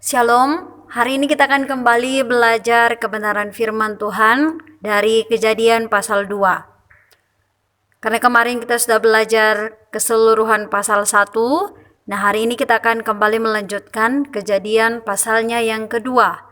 Shalom, hari ini kita akan kembali belajar kebenaran firman Tuhan dari Kejadian pasal 2. Karena kemarin kita sudah belajar keseluruhan pasal 1, nah hari ini kita akan kembali melanjutkan Kejadian pasalnya yang kedua.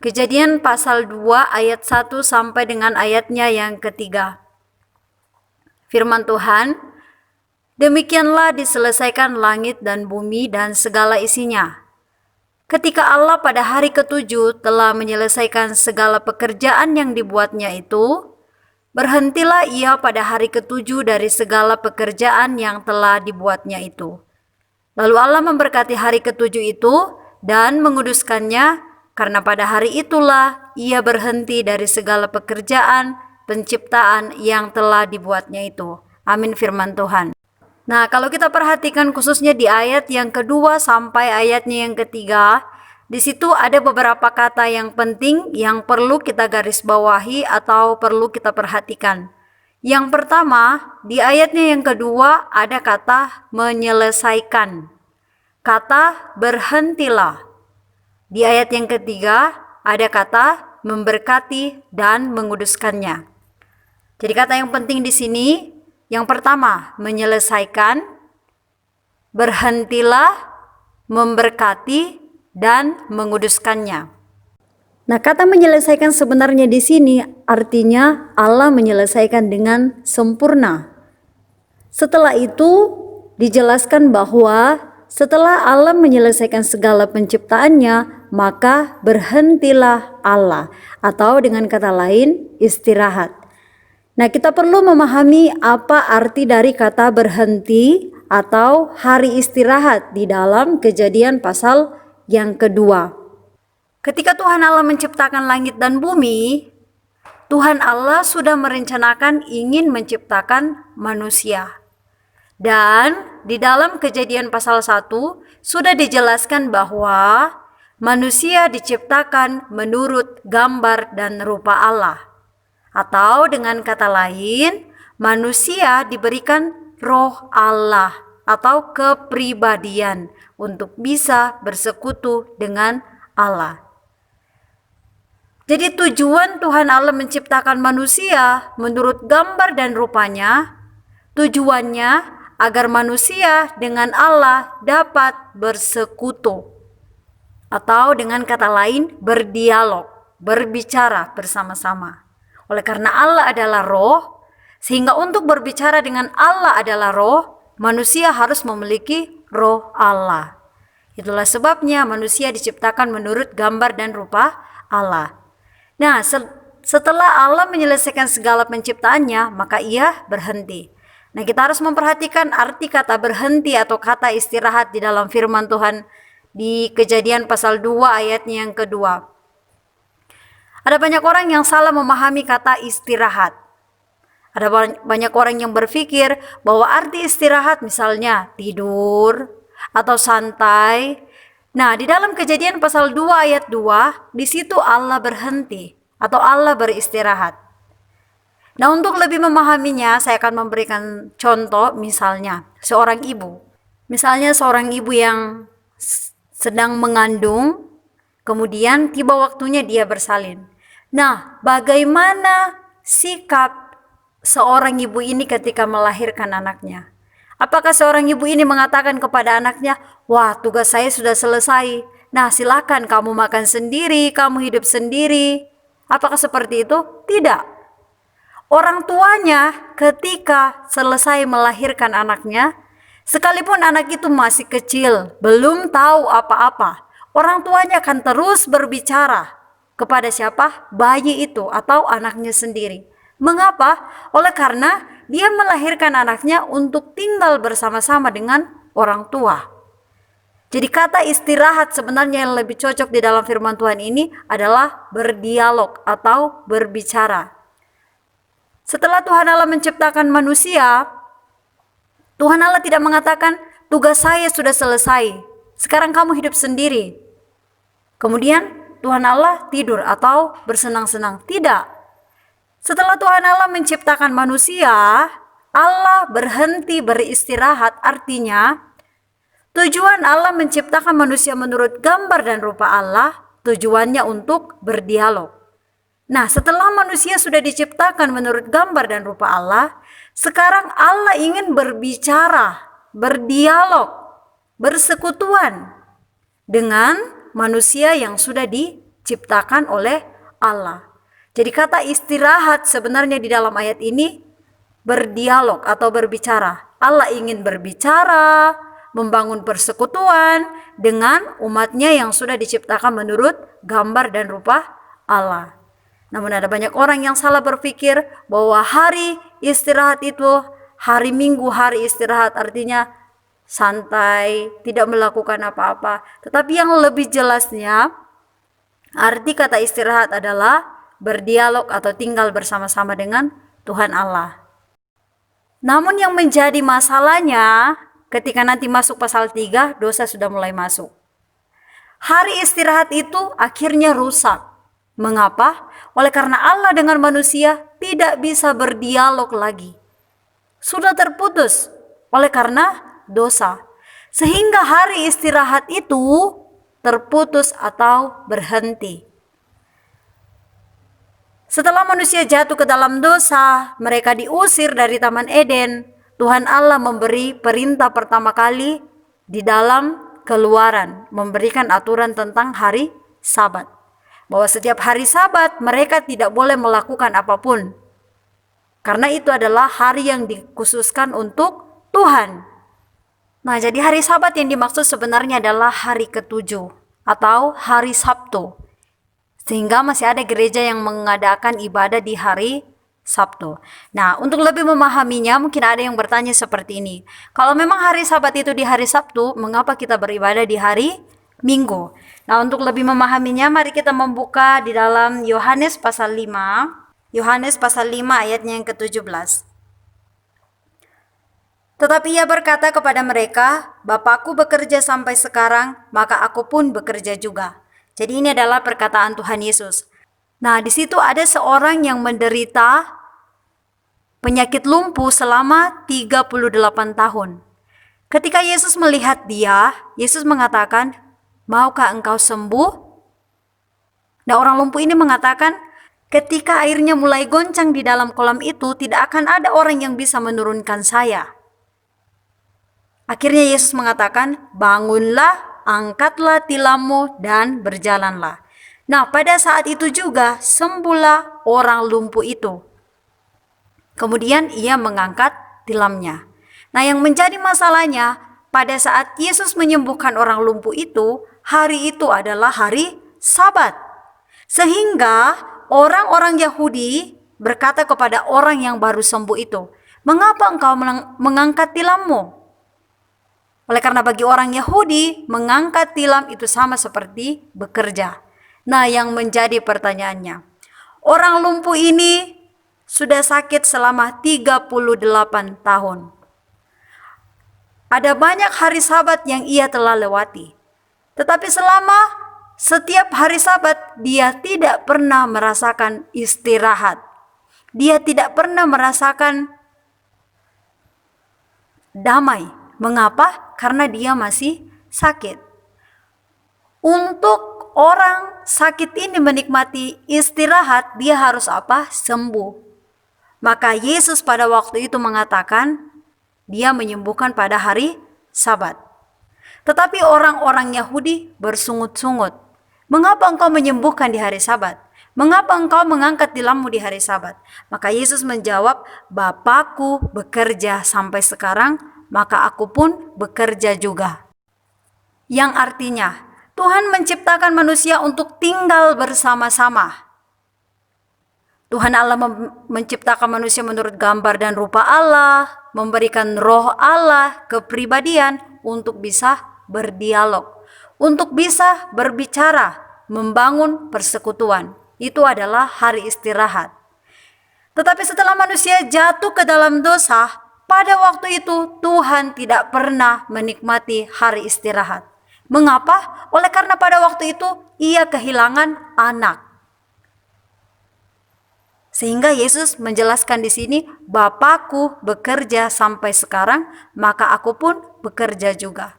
Kejadian pasal 2 ayat 1 sampai dengan ayatnya yang ketiga. Firman Tuhan, demikianlah diselesaikan langit dan bumi dan segala isinya. Ketika Allah pada hari ketujuh telah menyelesaikan segala pekerjaan yang dibuatnya itu, berhentilah ia pada hari ketujuh dari segala pekerjaan yang telah dibuatnya itu. Lalu Allah memberkati hari ketujuh itu dan menguduskannya, karena pada hari itulah ia berhenti dari segala pekerjaan penciptaan yang telah dibuatnya itu. Amin firman Tuhan. Nah, kalau kita perhatikan khususnya di ayat yang kedua sampai ayatnya yang ketiga, di situ ada beberapa kata yang penting yang perlu kita garis bawahi atau perlu kita perhatikan. Yang pertama, di ayatnya yang kedua ada kata menyelesaikan. Kata berhentilah. Di ayat yang ketiga ada kata memberkati dan menguduskannya. Jadi kata yang penting di sini, yang pertama, menyelesaikan, berhentilah, memberkati, dan menguduskannya. Nah, kata menyelesaikan sebenarnya di sini artinya Allah menyelesaikan dengan sempurna. Setelah itu dijelaskan bahwa setelah Allah menyelesaikan segala penciptaannya, maka berhentilah Allah, atau dengan kata lain, istirahat. Nah, kita perlu memahami apa arti dari kata berhenti atau hari istirahat di dalam Kejadian pasal yang kedua. Ketika Tuhan Allah menciptakan langit dan bumi, Tuhan Allah sudah merencanakan ingin menciptakan manusia. Dan di dalam Kejadian pasal 1 sudah dijelaskan bahwa manusia diciptakan menurut gambar dan rupa Allah. Atau dengan kata lain, manusia diberikan roh Allah atau kepribadian untuk bisa bersekutu dengan Allah. Jadi tujuan Tuhan Allah menciptakan manusia menurut gambar dan rupanya, tujuannya agar manusia dengan Allah dapat bersekutu. Atau dengan kata lain, berdialog, berbicara bersama-sama. Oleh karena Allah adalah roh, sehingga untuk berbicara dengan Allah adalah roh, manusia harus memiliki roh Allah. Itulah sebabnya manusia diciptakan menurut gambar dan rupa Allah. Nah, setelah Allah menyelesaikan segala penciptaannya, maka ia berhenti. Nah, kita harus memperhatikan arti kata berhenti atau kata istirahat di dalam firman Tuhan di Kejadian pasal 2 ayatnya yang kedua. Ada banyak orang yang salah memahami kata istirahat. Ada banyak orang yang berpikir bahwa arti istirahat misalnya tidur atau santai. Nah, di dalam Kejadian pasal 2 ayat 2, di situ Allah berhenti atau Allah beristirahat. Nah, untuk lebih memahaminya, saya akan memberikan contoh misalnya seorang ibu. Misalnya seorang ibu yang sedang mengandung, kemudian tiba waktunya dia bersalin. Nah, bagaimana sikap seorang ibu ini ketika melahirkan anaknya? Apakah seorang ibu ini mengatakan kepada anaknya, wah, tugas saya sudah selesai. Nah, silakan kamu makan sendiri, kamu hidup sendiri. Apakah seperti itu? Tidak. Orang tuanya ketika selesai melahirkan anaknya, sekalipun anak itu masih kecil, belum tahu apa-apa, orang tuanya akan terus berbicara kepada siapa? Bayi itu atau anaknya sendiri. Mengapa? Oleh karena dia melahirkan anaknya untuk tinggal bersama-sama dengan orang tua. Jadi kata istirahat sebenarnya yang lebih cocok di dalam firman Tuhan ini adalah berdialog atau berbicara. Setelah Tuhan Allah menciptakan manusia, Tuhan Allah tidak mengatakan tugas saya sudah selesai, sekarang kamu hidup sendiri. Kemudian Tuhan Allah tidur atau bersenang-senang. Tidak. Setelah Tuhan Allah menciptakan manusia, Allah berhenti beristirahat, artinya Tujuan Allah menciptakan manusia menurut gambar dan rupa Allah, tujuannya untuk berdialog. Nah, setelah manusia sudah diciptakan menurut gambar dan rupa Allah, sekarang Allah ingin berbicara, berdialog, bersekutuan dengan manusia yang sudah diciptakan oleh Allah. Jadi kata istirahat sebenarnya di dalam ayat ini berdialog atau berbicara. Allah ingin berbicara, membangun persekutuan dengan umatnya yang sudah diciptakan menurut gambar dan rupa Allah. Namun ada banyak orang yang salah berpikir bahwa hari istirahat itu hari Minggu, hari istirahat artinya santai, tidak melakukan apa-apa. Tetapi yang lebih jelasnya, arti kata istirahat adalah berdialog atau tinggal bersama-sama dengan Tuhan Allah. Namun yang menjadi masalahnya, ketika nanti masuk pasal 3, dosa sudah mulai masuk. Hari istirahat itu akhirnya rusak. Mengapa? Oleh karena Allah dengan manusia tidak bisa berdialog lagi. Sudah terputus oleh karena dosa. Sehingga hari istirahat itu terputus atau berhenti. Setelah manusia jatuh ke dalam dosa, mereka diusir dari Taman Eden. Tuhan Allah memberi perintah pertama kali di dalam Keluaran, memberikan aturan tentang hari Sabat. Bahwa setiap hari Sabat mereka tidak boleh melakukan apapun. Karena itu adalah hari yang dikhususkan untuk Tuhan. Nah, jadi hari Sabat yang dimaksud sebenarnya adalah hari ke-7 atau hari Sabtu. Sehingga masih ada gereja yang mengadakan ibadah di hari Sabtu. Nah, untuk lebih memahaminya, mungkin ada yang bertanya seperti ini. Kalau memang hari Sabat itu di hari Sabtu, mengapa kita beribadah di hari Minggu? Nah, untuk lebih memahaminya, mari kita membuka di dalam Yohanes pasal 5. Yohanes pasal 5 ayatnya yang ke-17. Tetapi ia berkata kepada mereka, Bapakku bekerja sampai sekarang, maka aku pun bekerja juga. Jadi ini adalah perkataan Tuhan Yesus. Nah, di situ ada seorang yang menderita penyakit lumpuh selama 38 tahun. Ketika Yesus melihat dia, Yesus mengatakan, maukah engkau sembuh? Nah, orang lumpuh ini mengatakan, ketika airnya mulai goncang di dalam kolam itu, tidak akan ada orang yang bisa menurunkan saya. Akhirnya Yesus mengatakan, bangunlah, angkatlah tilammu, dan berjalanlah. Nah, pada saat itu juga sembuhlah orang lumpuh itu. Kemudian ia mengangkat tilamnya. Nah, yang menjadi masalahnya, pada saat Yesus menyembuhkan orang lumpuh itu, hari itu adalah hari Sabat. Sehingga orang-orang Yahudi berkata kepada orang yang baru sembuh itu, mengapa engkau mengangkat tilammu? Oleh karena bagi orang Yahudi, mengangkat tilam itu sama seperti bekerja. Nah, yang menjadi pertanyaannya, orang lumpuh ini sudah sakit selama 38 tahun. Ada banyak hari Sabat yang ia telah lewati. Tetapi selama setiap hari Sabat, dia tidak pernah merasakan istirahat. Dia tidak pernah merasakan damai. Mengapa? Karena dia masih sakit. Untuk orang sakit ini menikmati istirahat, dia harus apa? Sembuh. Maka Yesus pada waktu itu mengatakan, dia menyembuhkan pada hari Sabat. Tetapi orang-orang Yahudi bersungut-sungut. Mengapa engkau menyembuhkan di hari Sabat? Mengapa engkau mengangkat tilammu di hari Sabat? Maka Yesus menjawab, Bapakku bekerja sampai sekarang, maka aku pun bekerja juga. Yang artinya, Tuhan menciptakan manusia untuk tinggal bersama-sama. Tuhan Allah menciptakan manusia menurut gambar dan rupa Allah, memberikan roh Allah, kepribadian untuk bisa berdialog, untuk bisa berbicara, membangun persekutuan. Itu adalah hari istirahat. Tetapi setelah manusia jatuh ke dalam dosa, pada waktu itu Tuhan tidak pernah menikmati hari istirahat. Mengapa? Oleh karena pada waktu itu ia kehilangan anak. Sehingga Yesus menjelaskan di sini, Bapakku bekerja sampai sekarang, maka aku pun bekerja juga.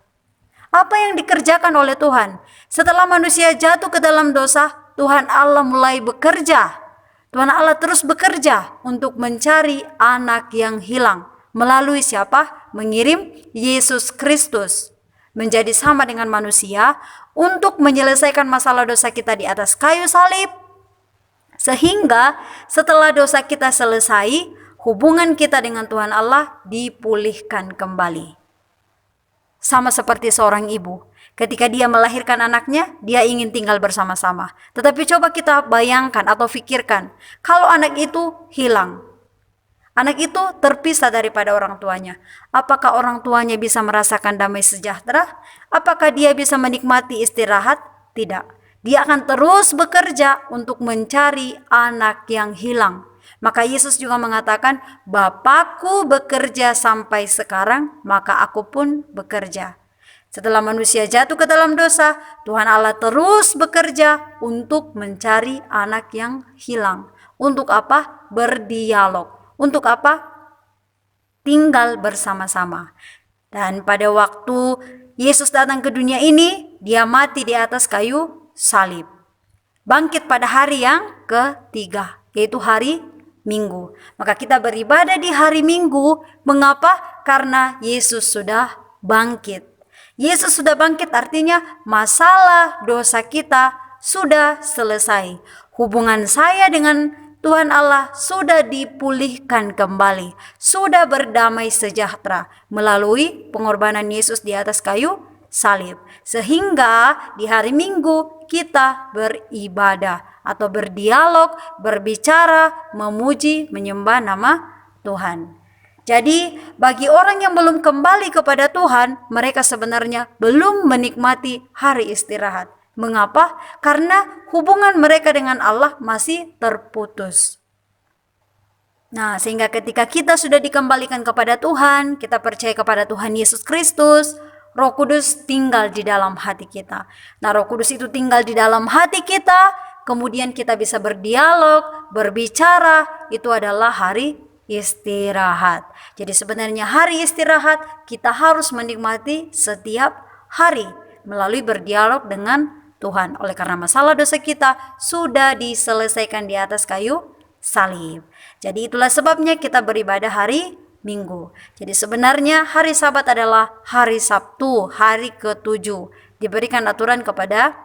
Apa yang dikerjakan oleh Tuhan? Setelah manusia jatuh ke dalam dosa, Tuhan Allah mulai bekerja. Tuhan Allah terus bekerja untuk mencari anak yang hilang. Melalui siapa? Mengirim Yesus Kristus menjadi sama dengan manusia untuk menyelesaikan masalah dosa kita di atas kayu salib. Sehingga setelah dosa kita selesai, hubungan kita dengan Tuhan Allah dipulihkan kembali. Sama seperti seorang ibu, ketika dia melahirkan anaknya, dia ingin tinggal bersama-sama. Tetapi coba kita bayangkan atau pikirkan, kalau anak itu hilang, anak itu terpisah daripada orang tuanya, apakah orang tuanya bisa merasakan damai sejahtera? Apakah dia bisa menikmati istirahat? Tidak. Dia akan terus bekerja untuk mencari anak yang hilang. Maka Yesus juga mengatakan, Bapakku bekerja sampai sekarang, maka aku pun bekerja. Setelah manusia jatuh ke dalam dosa, Tuhan Allah terus bekerja untuk mencari anak yang hilang. Untuk apa? Berdialog. Untuk apa? Tinggal bersama-sama. Dan pada waktu Yesus datang ke dunia ini, dia mati di atas kayu salib. Bangkit pada hari yang ketiga, yaitu hari Minggu. Maka kita beribadah di hari Minggu. Mengapa? Karena Yesus sudah bangkit. Yesus sudah bangkit artinya masalah dosa kita sudah selesai. Hubungan saya dengan Tuhan Allah sudah dipulihkan kembali. Sudah berdamai sejahtera melalui pengorbanan Yesus di atas kayu salib. Sehingga di hari Minggu kita beribadah atau berdialog, berbicara, memuji, menyembah nama Tuhan. Jadi bagi orang yang belum kembali kepada Tuhan, mereka sebenarnya belum menikmati hari istirahat. Mengapa? Karena hubungan mereka dengan Allah masih terputus. Nah, sehingga ketika kita sudah dikembalikan kepada Tuhan, kita percaya kepada Tuhan Yesus Kristus, Roh Kudus tinggal di dalam hati kita. Nah, Roh Kudus itu tinggal di dalam hati kita, kemudian kita bisa berdialog, berbicara, itu adalah hari istirahat. Jadi sebenarnya hari istirahat kita harus menikmati setiap hari melalui berdialog dengan Tuhan. Oleh karena masalah dosa kita sudah diselesaikan di atas kayu salib. Jadi itulah sebabnya kita beribadah hari Minggu. Jadi sebenarnya hari Sabat adalah hari Sabtu, hari ke-7. Diberikan aturan kepada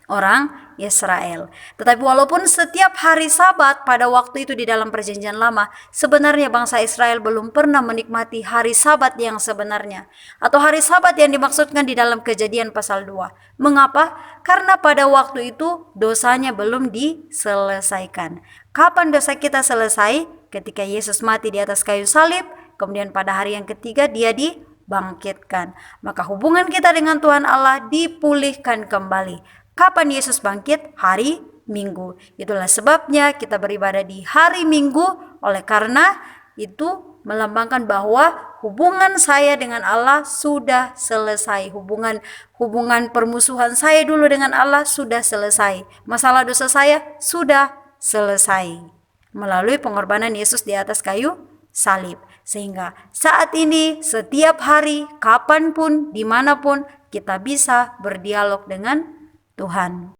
orang Israel. Tetapi walaupun setiap hari Sabat pada waktu itu di dalam perjanjian lama, sebenarnya bangsa Israel belum pernah menikmati hari Sabat yang sebenarnya. Atau hari Sabat yang dimaksudkan di dalam Kejadian pasal 2. Mengapa? Karena pada waktu itu dosanya belum diselesaikan. Kapan dosa kita selesai? Ketika Yesus mati di atas kayu salib, kemudian pada hari yang ketiga dia dibangkitkan. Maka hubungan kita dengan Tuhan Allah dipulihkan kembali. Kapan Yesus bangkit? Hari Minggu. Itulah sebabnya kita beribadah di hari Minggu. Oleh karena itu melambangkan bahwa hubungan saya dengan Allah sudah selesai. Hubungan permusuhan saya dulu dengan Allah sudah selesai. Masalah dosa saya sudah selesai melalui pengorbanan Yesus di atas kayu salib. Sehingga saat ini, setiap hari, kapanpun, dimanapun, kita bisa berdialog dengan Tuhan.